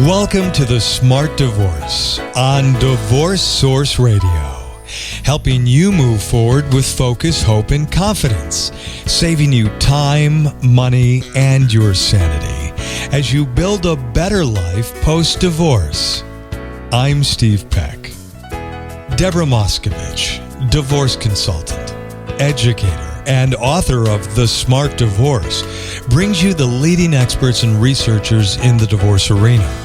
Welcome to The Smart Divorce on Divorce Source Radio, helping you move forward with focus, hope, and confidence, saving you time, money, and your sanity as you build a better life post-divorce. I'm Steve Peck. Deborah Moskovich, divorce consultant, educator, and author of The Smart Divorce, brings you the leading experts and researchers in the divorce arena.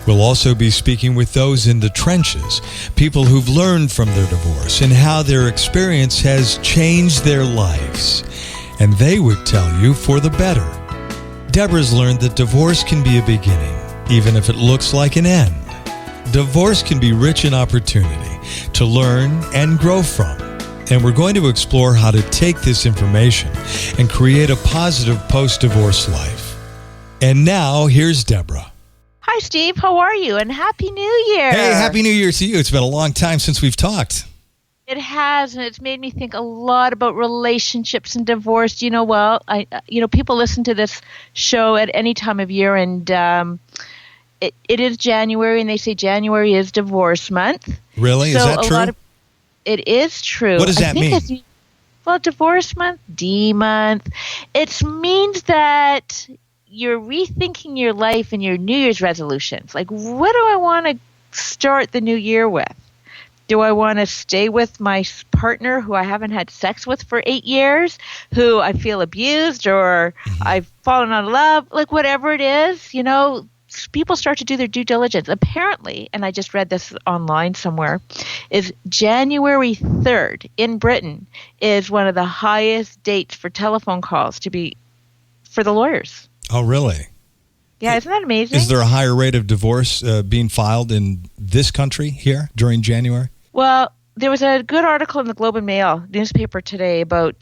We'll also be speaking with those in the trenches, people who've learned from their divorce and how their experience has changed their lives. And they would tell you for the better. Deborah's learned that divorce can be a beginning, even if it looks like an end. Divorce can be rich in opportunity to learn and grow from. And we're going to explore how to take this information and create a positive post-divorce life. And now, here's Deborah. Hi, Steve. How are you? And Happy New Year. Hey, Happy New Year to you. It's been a long time since we've talked. It has, and it's made me think a lot about relationships and divorce. People listen to this show at any time of year, and it is January, and they say January is divorce month. Really? Is that true? It is true. What does that mean? Divorce month, D month. It means that you're rethinking your life and your New Year's resolutions. Like, what do I want to start the new year with? Do I want to stay with my partner who I haven't had sex with for 8 years, who I feel abused, or I've fallen out of love? Like, whatever it is, people start to do their due diligence. Apparently, and I just read this online somewhere, is January 3rd in Britain is one of the highest dates for telephone calls for the lawyers. Oh, really? Yeah, isn't that amazing? Is there a higher rate of divorce being filed in this country here during January? Well, there was a good article in the Globe and Mail newspaper today about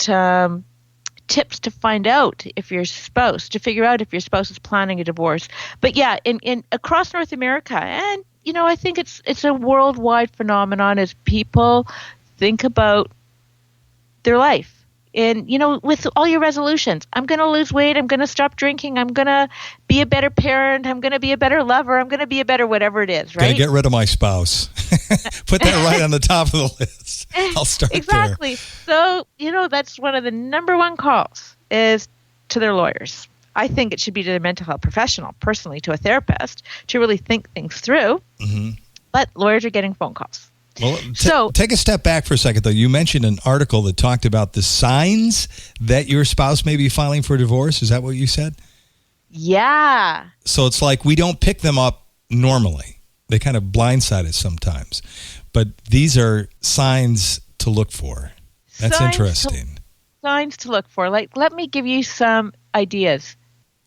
tips to find out if your spouse, to figure out if your spouse is planning a divorce. But yeah, in across North America, and I think it's a worldwide phenomenon as people think about their life. And, with all your resolutions, I'm going to lose weight, I'm going to stop drinking, I'm going to be a better parent, I'm going to be a better lover, I'm going to be a better whatever it is, right? Got to get rid of my spouse. Put that right on the top of the list. I'll start exactly. there. So, that's one of the number one calls is to their lawyers. I think it should be to a mental health professional, personally to a therapist, to really think things through. Mm-hmm. But lawyers are getting phone calls. Well, take a step back for a second, though. You mentioned an article that talked about the signs that your spouse may be filing for divorce. Is that what you said? Yeah. So it's like we don't pick them up normally. They kind of blindside us sometimes. But these are signs to look for. That's interesting. Signs to look for. Like, let me give you some ideas.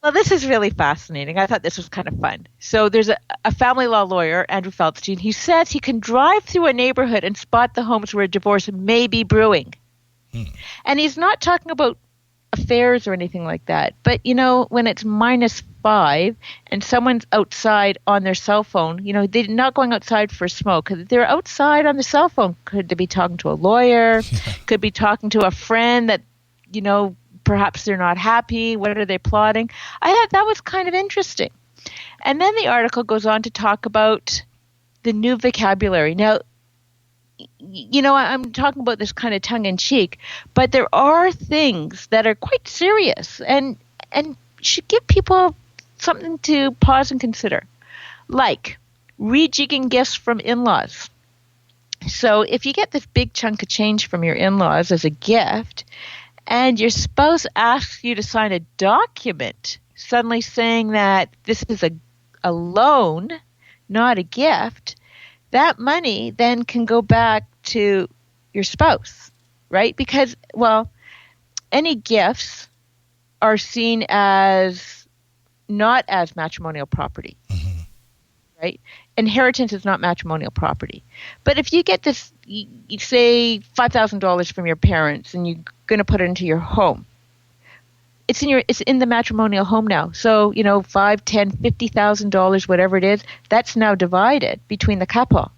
Well, this is really fascinating. I thought this was kind of fun. So there's a family law lawyer, Andrew Feldstein. He says he can drive through a neighborhood and spot the homes where a divorce may be brewing. And he's not talking about affairs or anything like that. But, when it's -5 and someone's outside on their cell phone, they're not going outside for a smoke. They're outside on the cell phone. Could they be talking to a lawyer? Could be talking to a friend that, perhaps they're not happy. What are they plotting? I thought that was kind of interesting. And then the article goes on to talk about the new vocabulary. Now, I'm talking about this kind of tongue-in-cheek, but there are things that are quite serious and should give people something to pause and consider, like rejigging gifts from in-laws. So if you get this big chunk of change from your in-laws as a gift, and your spouse asks you to sign a document suddenly saying that this is a loan, not a gift, that money then can go back to your spouse, right? Because, any gifts are seen as not as matrimonial property, right? Inheritance is not matrimonial property. But if you get this, you say $5,000 from your parents and you're going to put it into your home, it's in the matrimonial home now. So, $5,000, $10,000, $50,000, whatever it is, that's now divided between the couple.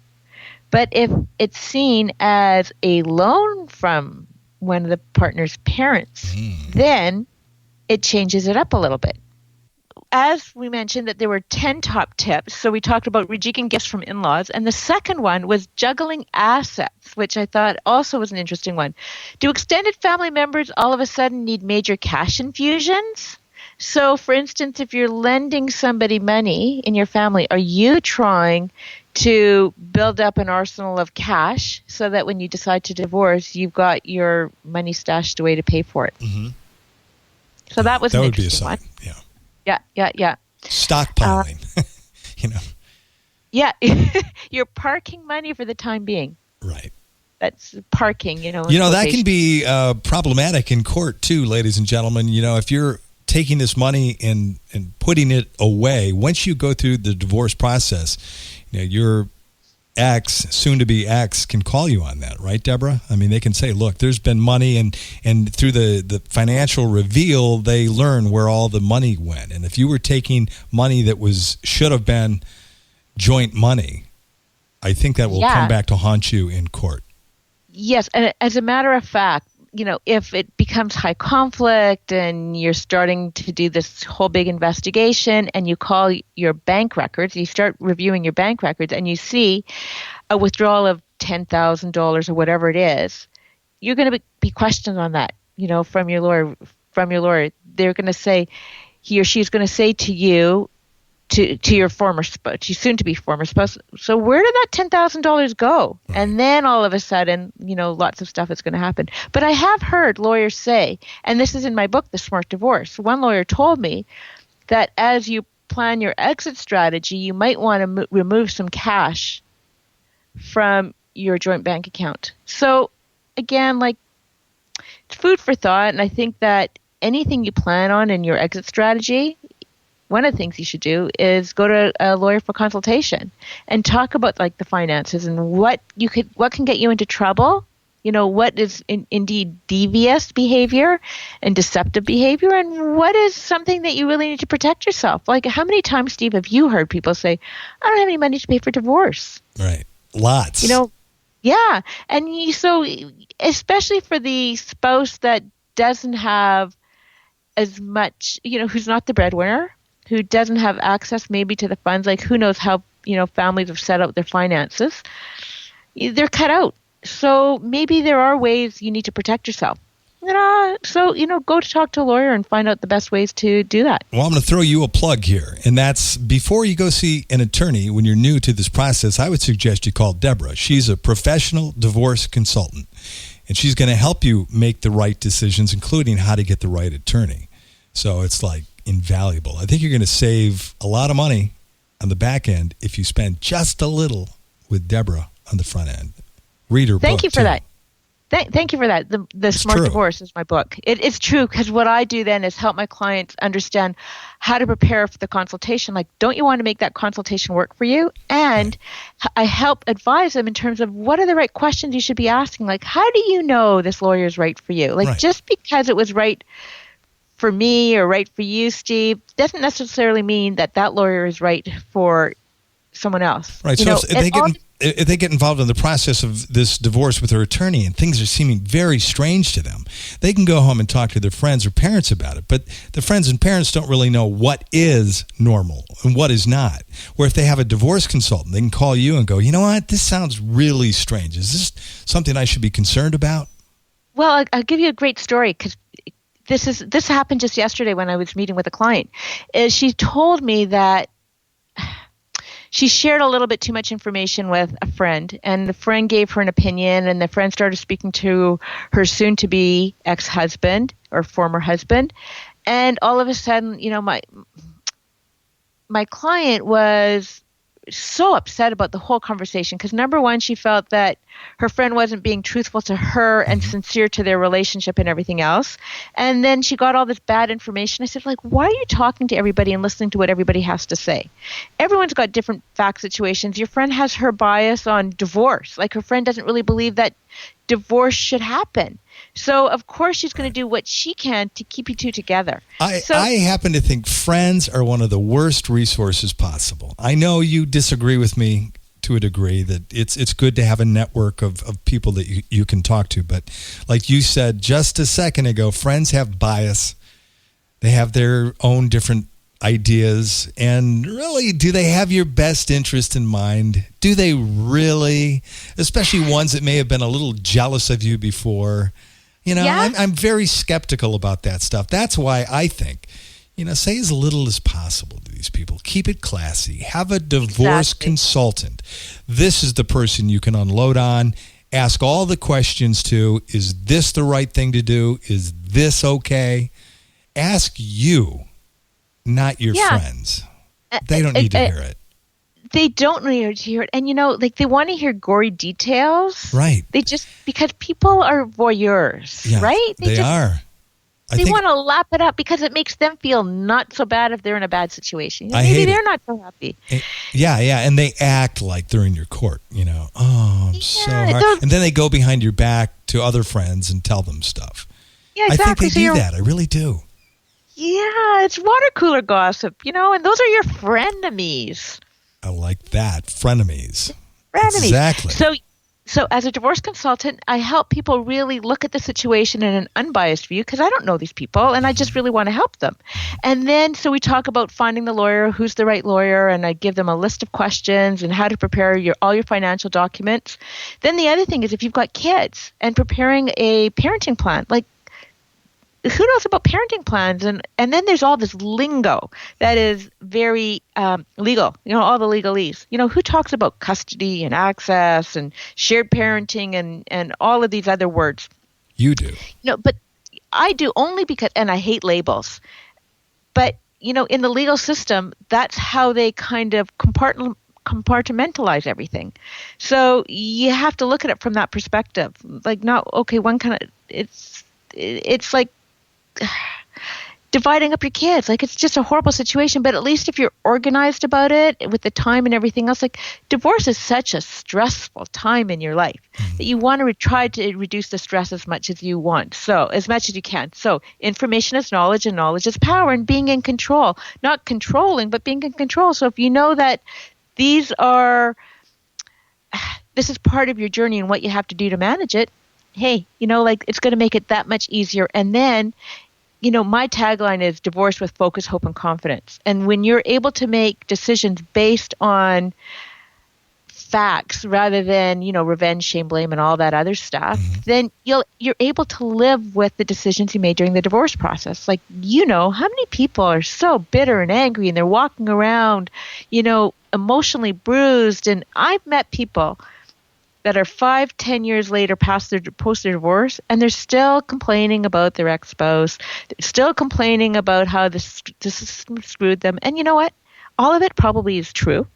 But if it's seen as a loan from one of the partner's parents, then it changes it up a little bit. as we mentioned, that there were 10 top tips. So we talked about rejigging gifts from in-laws. And the second one was juggling assets, which I thought also was an interesting one. Do extended family members all of a sudden need major cash infusions? So, for instance, if you're lending somebody money in your family, are you trying to build up an arsenal of cash so that when you decide to divorce, you've got your money stashed away to pay for it? Mm-hmm. So that was that an would be a interesting sign. one. Yeah. Yeah. Stockpiling. Yeah, you're parking money for the time being. Right. That's parking, that can be problematic in court too, ladies and gentlemen. If you're taking this money and putting it away, once you go through the divorce process, your ex, soon to be ex, can call you on that, right, Deborah? I mean, they can say, look, there's been money, and through the financial reveal, they learn where all the money went. And if you were taking money that should have been joint money, I think that will come back to haunt you in court. Yes, and as a matter of fact, if it becomes high conflict and you're starting to do this whole big investigation and you call your bank records, you start reviewing your bank records and you see a withdrawal of $10,000 or whatever it is, you're going to be questioned on that, from your lawyer. They're going to say, he or she's going to say to you, to your former spouse, your soon-to-be former spouse, so where did that $10,000 go? Right. And then all of a sudden, lots of stuff is going to happen. But I have heard lawyers say, and this is in my book, The Smart Divorce, one lawyer told me that as you plan your exit strategy, you might want to remove some cash from your joint bank account. So again, it's food for thought, and I think that anything you plan on in your exit strategy, one of the things you should do is go to a lawyer for consultation and talk about the finances and what can get you into trouble, what is indeed devious behavior and deceptive behavior, and what is something that you really need to protect yourself. How many times, Steve, have you heard people say, I don't have any money to pay for divorce? Right. Lots. Yeah. And so especially for the spouse that doesn't have as much, who's not the breadwinner, who doesn't have access maybe to the funds, who knows how, families have set up their finances, they're cut out. So maybe there are ways you need to protect yourself. So, go to talk to a lawyer and find out the best ways to do that. Well, I'm going to throw you a plug here, and that's before you go see an attorney, when you're new to this process, I would suggest you call Deborah. She's a professional divorce consultant, and she's going to help you make the right decisions, including how to get the right attorney. So it's invaluable. I think you're going to save a lot of money on the back end if you spend just a little with Deborah on the front end. Read her book. Thank you for that. Thank you for that. The Smart Divorce is my book. It's true, because what I do then is help my clients understand how to prepare for the consultation. Don't you want to make that consultation work for you? And I help advise them in terms of what are the right questions you should be asking. How do you know this lawyer is right for you? Just because it was right for me or right for you, Steve, doesn't necessarily mean that lawyer is right for someone else. Right. So if they get involved in the process of this divorce with their attorney and things are seeming very strange to them, they can go home and talk to their friends or parents about it. But the friends and parents don't really know what is normal and what is not. Where if they have a divorce consultant, they can call you and go, you know what, this sounds really strange. Is this something I should be concerned about? Well, I'll give you a great story, because this happened just yesterday when I was meeting with a client. She told me that she shared a little bit too much information with a friend, and the friend gave her an opinion, and the friend started speaking to her soon-to-be ex-husband or former husband, and all of a sudden, my client was so upset about the whole conversation, because number one, she felt that her friend wasn't being truthful to her and sincere to their relationship and everything else. And then she got all this bad information. I said, why are you talking to everybody and listening to what everybody has to say? Everyone's got different fact situations. Your friend has her bias on divorce. Her friend doesn't really believe that divorce should happen. So, of course, she's going to do what she can to keep you two together. I happen to think friends are one of the worst resources possible. I know you disagree with me to a degree, that it's good to have a network of people that you can talk to. But like you said just a second ago, friends have bias. They have their own different ideas, and really, do they have your best interest in mind? Do they really? Especially ones that may have been a little jealous of you before. I'm very skeptical about that stuff. That's why I think, say as little as possible to these people. Keep it classy. Have a divorce consultant. This is the person you can unload on. Ask all the questions to. Is this the right thing to do? Is this okay? Ask you, not your friends. They don't need to hear it. They don't need to hear it. And, they want to hear gory details. Right. They just, because people are voyeurs, right? They are. They want to lap it up because it makes them feel not so bad if they're in a bad situation. Maybe they're not so happy. Yeah. And they act like they're in your court, Oh, I'm so hard. And then they go behind your back to other friends and tell them stuff. Yeah, exactly. I think they do that. I really do. Yeah, it's water cooler gossip, and those are your frenemies. I like that. Frenemies. Exactly. So as a divorce consultant, I help people really look at the situation in an unbiased view because I don't know these people and I just really want to help them. And then so we talk about finding the lawyer, who's the right lawyer, and I give them a list of questions and how to prepare all your financial documents. Then the other thing is if you've got kids and preparing a parenting plan, like who knows about parenting plans? And then there's all this lingo that is very legal, all the legalese. Who talks about custody and access and shared parenting and all of these other words? You do. But I do only because, and I hate labels. But, in the legal system, that's how they kind of compartmentalize everything. So you have to look at it from that perspective. Like, one kind of, it's like, dividing up your kids. Like, it's just a horrible situation, but at least if you're organized about it with the time and everything else, like divorce is such a stressful time in your life that you want to try to reduce the stress as much as you want. So as much as you can. So information is knowledge and knowledge is power, and being in control, not controlling, but being in control. So if you know that this is part of your journey and what you have to do to manage it, hey, it's going to make it that much easier. And then, my tagline is divorce with focus, hope, and confidence. And when you're able to make decisions based on facts rather than, revenge, shame, blame, and all that other stuff, then you're able to live with the decisions you made during the divorce process. Like, how many people are so bitter and angry and they're walking around, emotionally bruised. And I've met people that are 5-10 years later post their divorce, and they're still complaining about their ex-spouse. They're still complaining about how this screwed them. And you know what? All of it probably is true,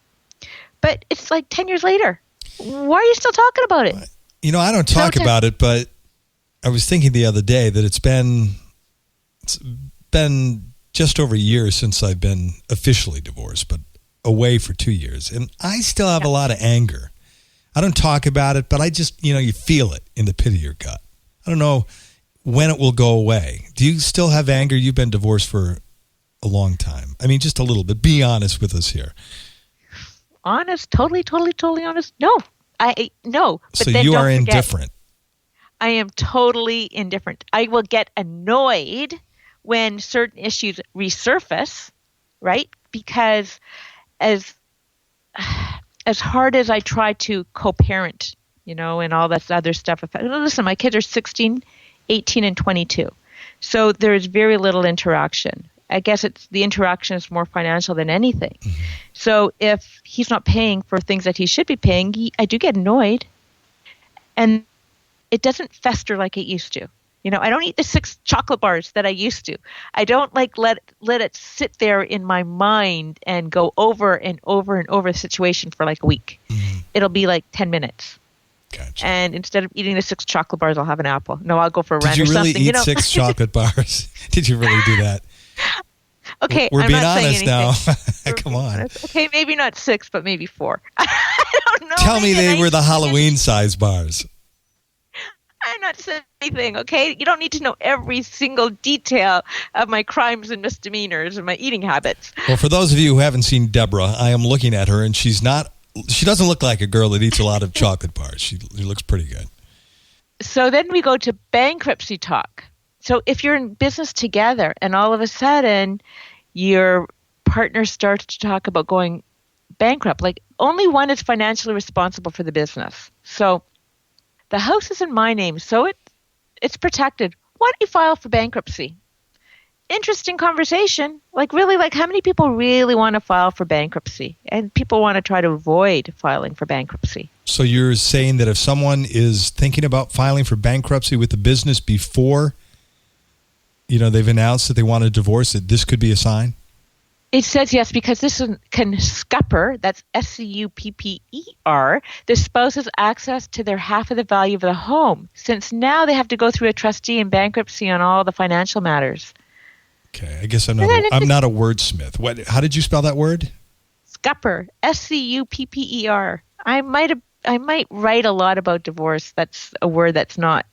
but it's like 10 years later. Why are you still talking about it? I don't talk about it, but I was thinking the other day that it's been just over a year since I've been officially divorced, but away for 2 years, and I still have a lot of anger. I don't talk about it, but I just, you feel it in the pit of your gut. I don't know when it will go away. Do you still have anger? You've been divorced for a long time. I mean, just a little bit. Be honest with us here. Honest? Totally honest? No. No. But so you are indifferent. I am totally indifferent. I will get annoyed when certain issues resurface, right? Because as hard as I try to co-parent, and all that other stuff. Listen, my kids are 16, 18, and 22. So there's very little interaction. I guess the interaction is more financial than anything. Mm-hmm. So if he's not paying for things that he should be paying, I do get annoyed. And it doesn't fester like it used to. I don't eat the 6 chocolate bars that I used to. I don't let it sit there in my mind and go over and over and over the situation for like a week. Mm-hmm. It'll be like 10 minutes. Gotcha. And instead of eating the 6 chocolate bars, I'll have an apple. No, I'll go for a run or something. Did you really eat 6 chocolate bars? Did you really do that? Okay, we're I'm being not honest now. Come on. Okay, maybe not 6, but maybe 4. I don't know. Tell me they were the Halloween size bars. I'm not saying anything, okay? You don't need to know every single detail of my crimes and misdemeanors and my eating habits. Well, for those of you who haven't seen Deborah, I am looking at her, and she doesn't look like a girl that eats a lot of chocolate bars. She looks pretty good. So then we go to bankruptcy talk. So if you're in business together and all of a sudden you're partner starts to talk about going bankrupt, like only one is financially responsible for the business. So the house is in my name, so it's protected. Why don't you file for bankruptcy? Interesting conversation. Like really, like how many people really want to file for bankruptcy? And people want to try to avoid filing for bankruptcy. So you're saying that if someone is thinking about filing for bankruptcy with the business before, they've announced that they want a divorce, that this could be a sign? It says yes, because this can scupper, that's SCUPPER, the spouse's access to their half of the value of the home, since now they have to go through a trustee in bankruptcy on all the financial matters. Okay, I guess I'm not a wordsmith. How did you spell that word? Scupper, SCUPPER. I might write a lot about divorce. That's a word that's not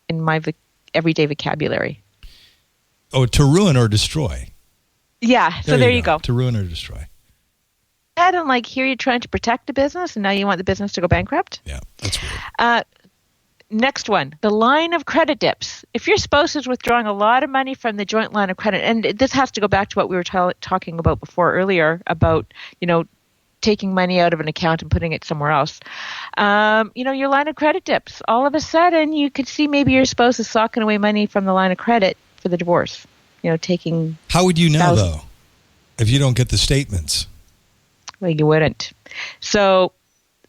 in my everyday vocabulary. Oh, to ruin or destroy. Yeah, so there you go. To ruin or destroy. I don't here you're trying to protect the business, and now you want the business to go bankrupt? Yeah, that's weird. Next one, the line of credit dips. If your spouse is withdrawing a lot of money from the joint line of credit, and this has to go back to what we were talking about before earlier about, taking money out of an account and putting it somewhere else. Your line of credit dips. All of a sudden, you could see maybe your spouse is socking away money from the line of credit for the divorce. Taking. How would you know, though, if you don't get the statements? Well, you wouldn't. So,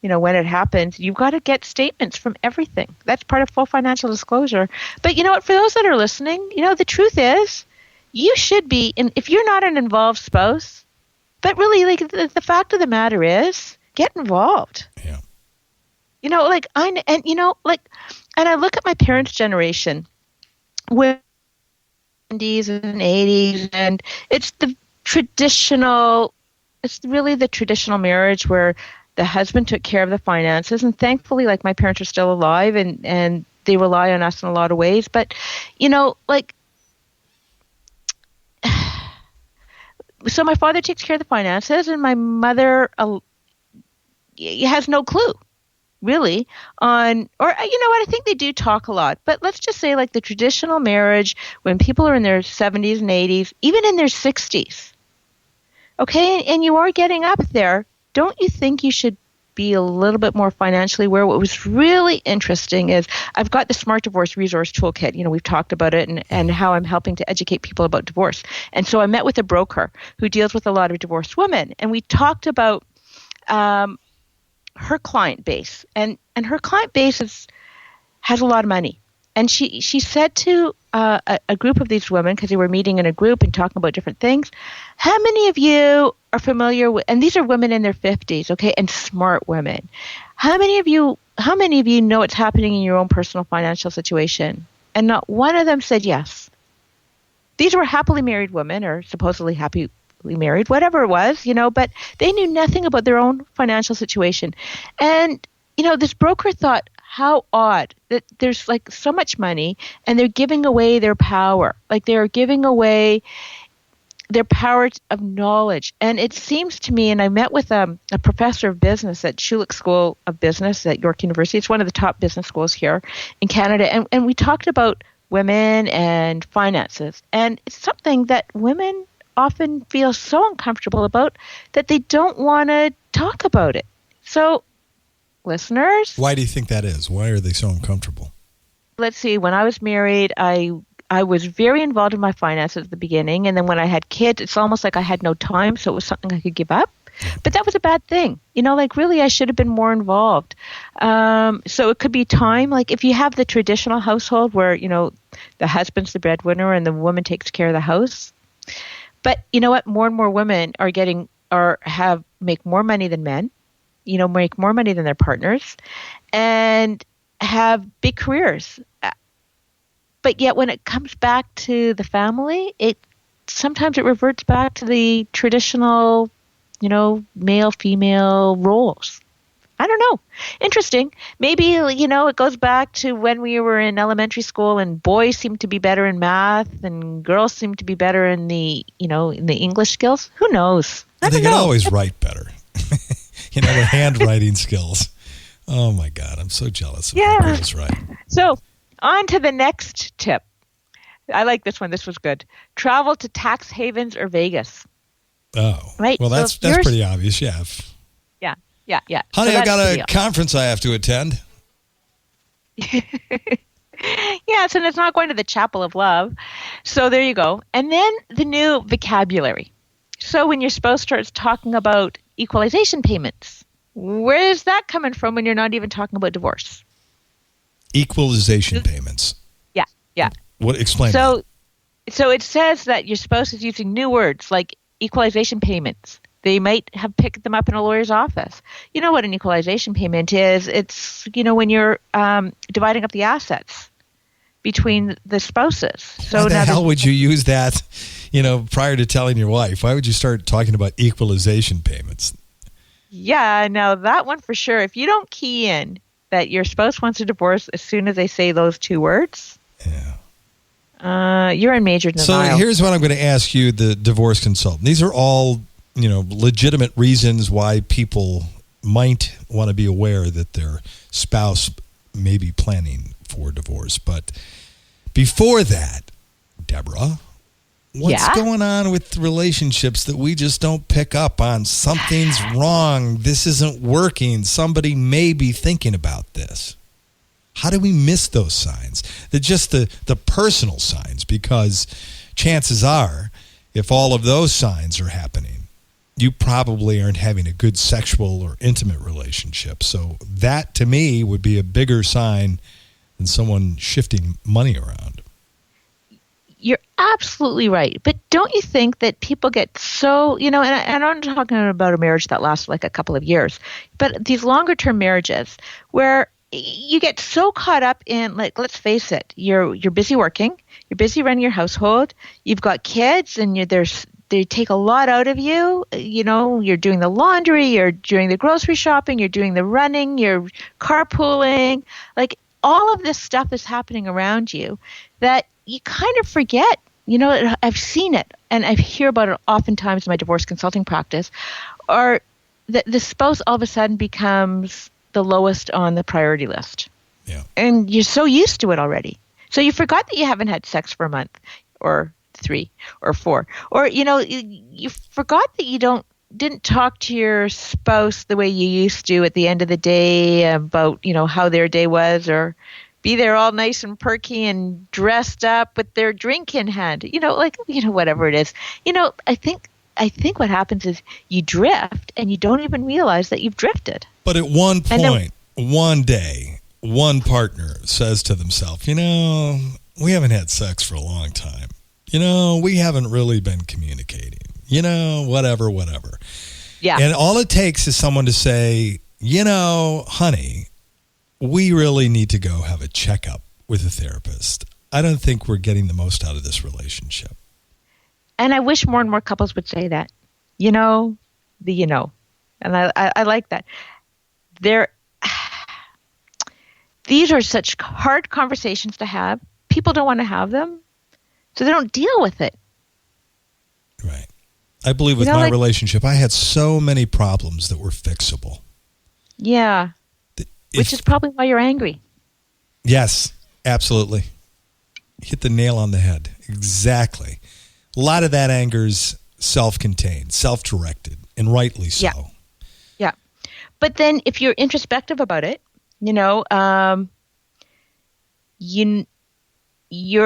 when it happens, you've got to get statements from everything. That's part of full financial disclosure. But you know what? For those that are listening, the truth is, you should be, if you're not an involved spouse, but really, the fact of the matter is, get involved. Yeah. And I look at my parents' generation, with 70s and 80s, and it's really the traditional marriage where the husband took care of the finances, and thankfully, my parents are still alive, and they rely on us in a lot of ways. But, so my father takes care of the finances, and my mother has no clue, really, on, or I think they do talk a lot, but let's just say the traditional marriage when people are in their 70s and 80s, even in their 60s, okay, and you are getting up there, don't you think you should be a little bit more financially aware? What was really interesting is I've got the Smart Divorce Resource Toolkit. We've talked about it and how I'm helping to educate people about divorce. And so I met with a broker who deals with a lot of divorced women, and we talked about her client base. And her client base has a lot of money. And she said to a group of these women, because they were meeting in a group and talking about different things, how many of you are familiar with, and these are women in their 50s, okay, and smart women. How many of you know what's happening in your own personal financial situation? And not one of them said yes. These were happily married women, or supposedly happily married, whatever it was, but they knew nothing about their own financial situation. And, this broker thought, how odd that there's so much money and they're giving away their power. They're giving away their power of knowledge. And it seems to me, and I met with a professor of business at Schulich School of Business at York University. It's one of the top business schools here in Canada. And we talked about women and finances. And it's something that women often feel so uncomfortable about that they don't want to talk about it. So, listeners. Why do you think that is? Why are they so uncomfortable? Let's see. When I was married, I was very involved in my finances at the beginning. And then when I had kids, it's almost like I had no time. So it was something I could give up. But that was a bad thing. Really, I should have been more involved. So it could be time. If you have the traditional household where, the husband's the breadwinner and the woman takes care of the house. But you know what? More and more women make more money than men. Make more money than their partners and have big careers. But yet when it comes back to the family, sometimes it reverts back to the traditional, male-female roles. I don't know. Interesting. Maybe, it goes back to when we were in elementary school and boys seemed to be better in math and girls seemed to be better in the English skills. Who knows? They can always write better. The handwriting skills. Oh my God, I'm so jealous of my girls, right? So, on to the next tip. I like this one. This was good. Travel to tax havens or Vegas. Oh, right? well, So that's if yours- pretty obvious, yeah. Yeah. Honey, So I that's got pretty a conference I have to attend. Yes, and it's not going to the chapel of love. So there you go. And then the new vocabulary. So when your spouse starts talking about equalization payments, where is that coming from when you're not even talking about divorce? Equalization payments. Yeah. What? Explain So so it says that your spouse is using new words like equalization payments. They might have picked them up in a lawyer's office. You know what an equalization payment is? It's, when you're dividing up the assets between the spouses. So Why the now hell would you use that, prior to telling your wife? Why would you start talking about equalization payments? Yeah, now that one for sure. If you don't key in that your spouse wants a divorce as soon as they say those two words, you're in major denial. So here's what I'm going to ask you, the divorce consultant. These are all, legitimate reasons why people might want to be aware that their spouse may be planning for divorce. But before that, Deborah, what's going on with relationships that we just don't pick up on? Something's wrong. This isn't working. Somebody may be thinking about this. How do we miss those signs? They're just the personal signs, because chances are, if all of those signs are happening, you probably aren't having a good sexual or intimate relationship. So that, to me, would be a bigger sign than someone shifting money around. You're absolutely right. But don't you think that people get so, and I'm not talking about a marriage that lasts like a couple of years, but these longer term marriages where you get so caught up in, like, let's face it, you're busy working, you're busy running your household, you've got kids, and they take a lot out of you. You're doing the laundry, you're doing the grocery shopping, you're doing the running, you're carpooling. Like, all of this stuff is happening around you that you kind of forget. I've seen it, and I hear about it oftentimes in my divorce consulting practice, or the spouse all of a sudden becomes the lowest on the priority list. Yeah. And you're so used to it already. So you forgot that you haven't had sex for a month or 3 or 4. Or, you forgot that you didn't talk to your spouse the way you used to at the end of the day about, how their day was, or be there all nice and perky and dressed up with their drink in hand, whatever it is. I think what happens is you drift and you don't even realize that you've drifted. But at one point, one day, one partner says to themselves, we haven't had sex for a long time. We haven't really been communicating. Whatever. Yeah. And all it takes is someone to say, honey, we really need to go have a checkup with a therapist. I don't think we're getting the most out of this relationship. And I wish more and more couples would say that. And I like that. These are such hard conversations to have. People don't want to have them, so they don't deal with it. Right. I believe with my relationship, I had so many problems that were fixable. Yeah. Which is probably why you're angry. Yes, absolutely. Hit the nail on the head. Exactly. A lot of that anger is self-contained, self-directed, and rightly so. Yeah. But then if you're introspective about it, you're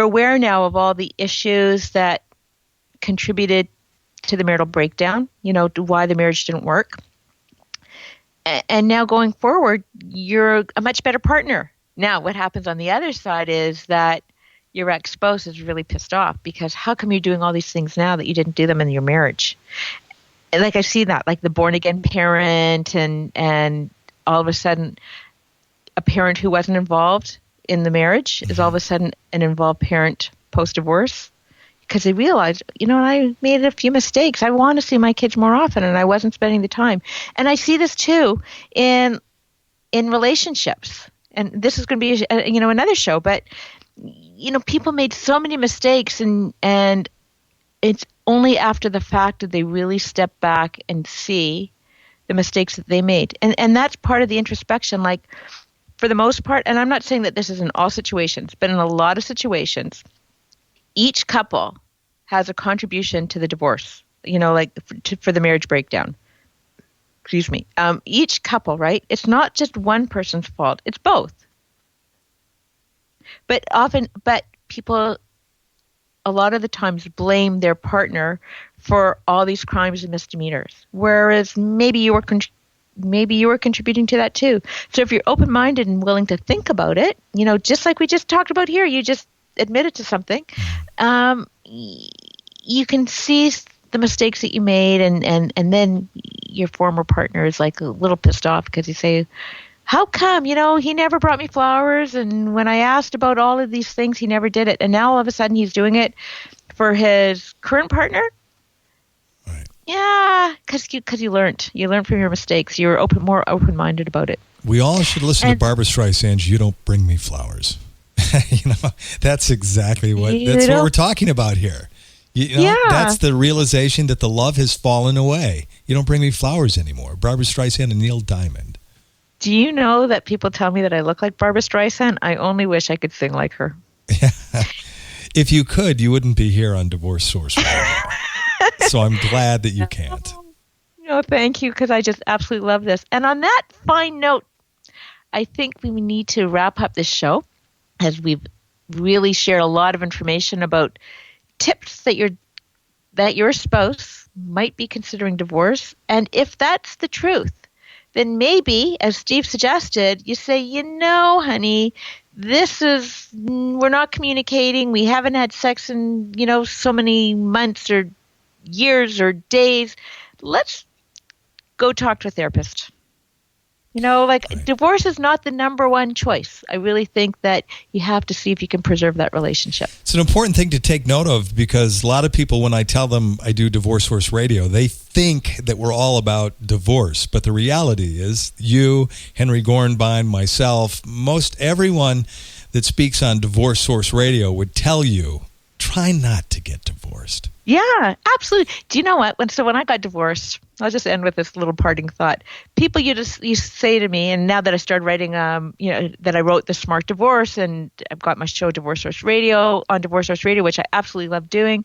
aware now of all the issues that contributed to the marital breakdown, why the marriage didn't work. And now going forward, you're a much better partner. Now, what happens on the other side is that your ex-spouse is really pissed off because how come you're doing all these things now that you didn't do them in your marriage? And like I see that, like the born-again parent and all of a sudden a parent who wasn't involved in the marriage is all of a sudden an involved parent post-divorce because they realized, I made a few mistakes. I want to see my kids more often and I wasn't spending the time. And I see this too in relationships. And this is going to be, another show, but people made so many mistakes and it's only after the fact that they really step back and see the mistakes that they made. And that's part of the introspection, like for the most part, and I'm not saying that this is in all situations, but in a lot of situations, each couple has a contribution to the divorce. for the marriage breakdown. Excuse me. Each couple, right? It's not just one person's fault. It's both. But people a lot of the times blame their partner for all these crimes and misdemeanors, whereas maybe you were contributing to that too. So if you're open-minded and willing to think about it, just like we just talked about here, you just admitted to something, you can see the mistakes that you made, and then your former partner is like a little pissed off because you say, how come, he never brought me flowers, and when I asked about all of these things, he never did it, and now all of a sudden he's doing it for his current partner? Right. Yeah, because you learned from your mistakes. You were more open-minded about it. We all should listen to Barbara Streisand's "You Don't Bring Me Flowers." That's exactly what we're talking about here. That's the realization that the love has fallen away. You don't bring me flowers anymore. Barbara Streisand and Neil Diamond. Do you know that people tell me that I look like Barbara Streisand? I only wish I could sing like her. If you could, you wouldn't be here on Divorce Source Radio. So I'm glad that you can't. No, thank you, because I just absolutely love this. And on that fine note, I think we need to wrap up this show, as we've really shared a lot of information about tips that your spouse might be considering divorce. And if that's the truth, then maybe, as Steve suggested, you say, honey, we're not communicating. We haven't had sex in, so many months or years or days. Let's go talk to a therapist. Right. Divorce is not the number one choice. I really think that you have to see if you can preserve that relationship. It's an important thing to take note of, because a lot of people, when I tell them I do Divorce Source Radio, they think that we're all about divorce. But the reality is, you, Henry Gornbein, myself, most everyone that speaks on Divorce Source Radio would tell you, try not to get divorced. Yeah, absolutely. Do you know what? When I got divorced, I'll just end with this little parting thought. People used to say to me, and now that I started writing, that I wrote The Smart Divorce, and I've got my show Divorce Source Radio on Divorce Source Radio, which I absolutely love doing,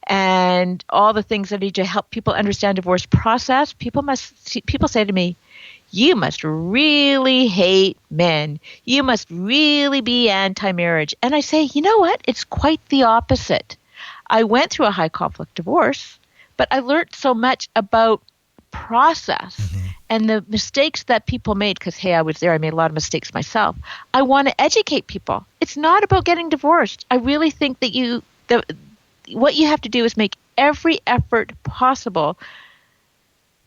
and all the things that I need to help people understand divorce process. People say to me, you must really hate men. You must really be anti-marriage. And I say, you know what? It's quite the opposite. I went through a high conflict divorce, but I learned so much about process and the mistakes that people made, because, hey, I was there. I made a lot of mistakes myself. I want to educate people. It's not about getting divorced. I really think that what you have to do is make every effort possible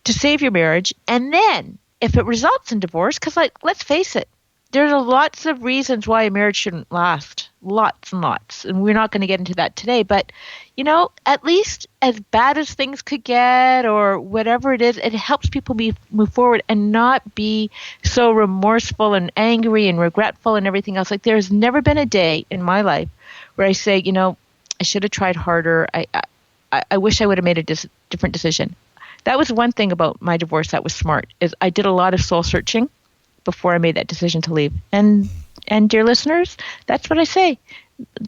to save your marriage. And then if it results in divorce, because let's face it, there's lots of reasons why a marriage shouldn't last. Lots and lots. And we're not going to get into that today. But, at least as bad as things could get or whatever it is, it helps people move forward and not be so remorseful and angry and regretful and everything else. Like, there's never been a day in my life where I say, I should have tried harder. I wish I would have made a different decision. That was one thing about my divorce that was smart, is I did a lot of soul searching before I made that decision to leave. And dear listeners, that's what I say.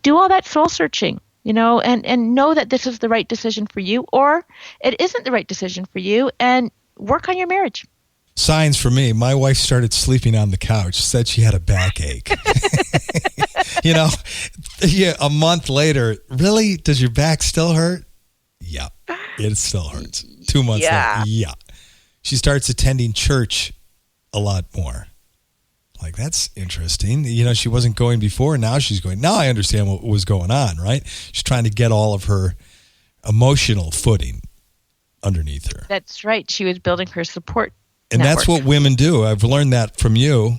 Do all that soul searching, and know that this is the right decision for you, or it isn't the right decision for you, and work on your marriage. Signs for me. My wife started sleeping on the couch, said she had a backache. A month later, really? Does your back still hurt? Yeah, it still hurts. 2 months later, yeah. She starts attending church a lot more. Like, that's interesting. She wasn't going before. Now she's going. Now I understand what was going on, right? She's trying to get all of her emotional footing underneath her. That's right. She was building her support and network. That's what women do. I've learned that from you,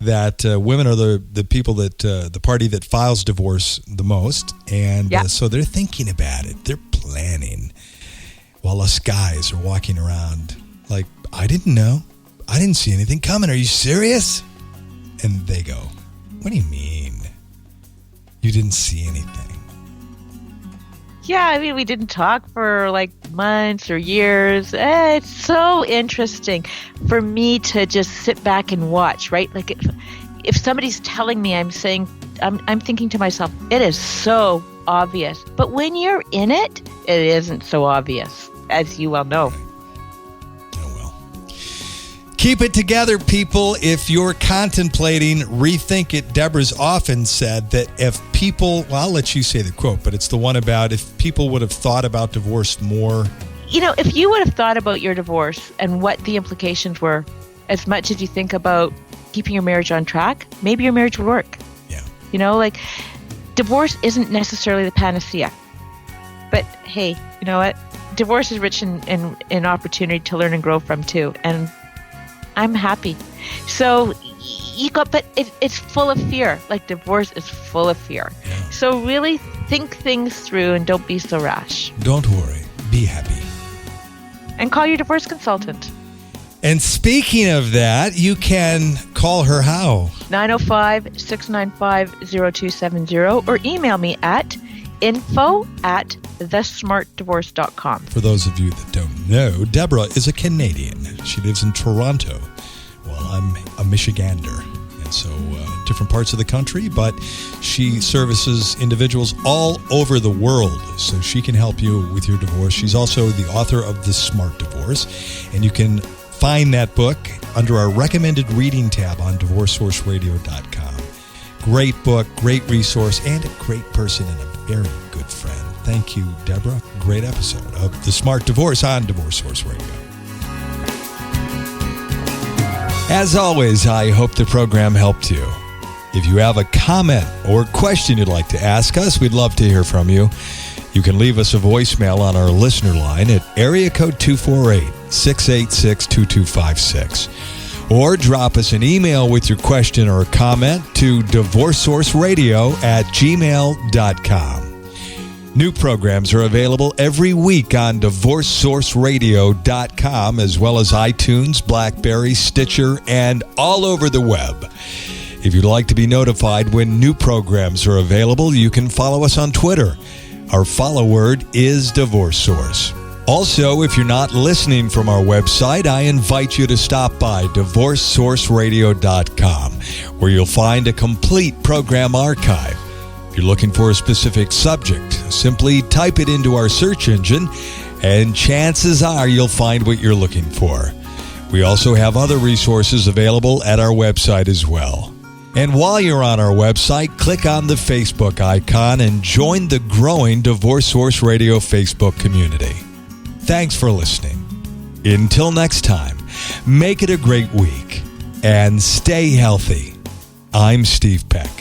that women are the people that, the party that files divorce the most. And so they're thinking about it. They're planning, while us guys are walking around like, I didn't know. I didn't see anything coming. Are you serious? And they go, what do you mean? You didn't see anything? Yeah, we didn't talk for like months or years. It's so interesting for me to just sit back and watch, right? Like if somebody's telling me, I'm thinking to myself, it is so obvious. But when you're in it, it isn't so obvious. as you well know. Oh, well. Keep it together, people. If you're contemplating, rethink it. Deborah's often said that if people, well, I'll let you say the quote, but it's the one about if people would have thought about divorce more. You know, if you would have thought about your divorce and what the implications were, as much as you think about keeping your marriage on track, maybe your marriage would work. Yeah. You know, like, divorce isn't necessarily the panacea. But hey, you know what? Divorce is rich in opportunity to learn and grow from too. And I'm happy. So but it's full of fear. Like, divorce is full of fear. Yeah. So really think things through and don't be so rash. Don't worry. Be happy. And call your divorce consultant. And speaking of that, you can call her how? 905-695-0270 or email me at info@thesmartdivorce.com. For those of you that don't know, Deborah is a Canadian. She lives in Toronto, while I'm a Michigander. And so different parts of the country, but she services individuals all over the world, so she can help you with your divorce. She's also the author of The Smart Divorce, and you can find that book under our recommended reading tab on divorcesourceradio.com. Great book, great resource, and a great person and a very good friend. Thank you, Deborah. Great episode of The Smart Divorce on Divorce Source Radio. As always, I hope the program helped you. If you have a comment or question you'd like to ask us, we'd love to hear from you. You can leave us a voicemail on our listener line at area code 248-686-2256. Or drop us an email with your question or comment to divorcesourceradio@gmail.com. New programs are available every week on divorcesourceradio.com, as well as iTunes, BlackBerry, Stitcher, and all over the web. If you'd like to be notified when new programs are available, you can follow us on Twitter. Our follow word is Divorce Source. Also, if you're not listening from our website, I invite you to stop by divorcesourceradio.com, where you'll find a complete program archive. If you're looking for a specific subject, simply type it into our search engine, and chances are you'll find what you're looking for. We also have other resources available at our website as well. And while you're on our website, click on the Facebook icon and join the growing Divorce Source Radio Facebook community. Thanks for listening. Until next time, make it a great week and stay healthy. I'm Steve Peck.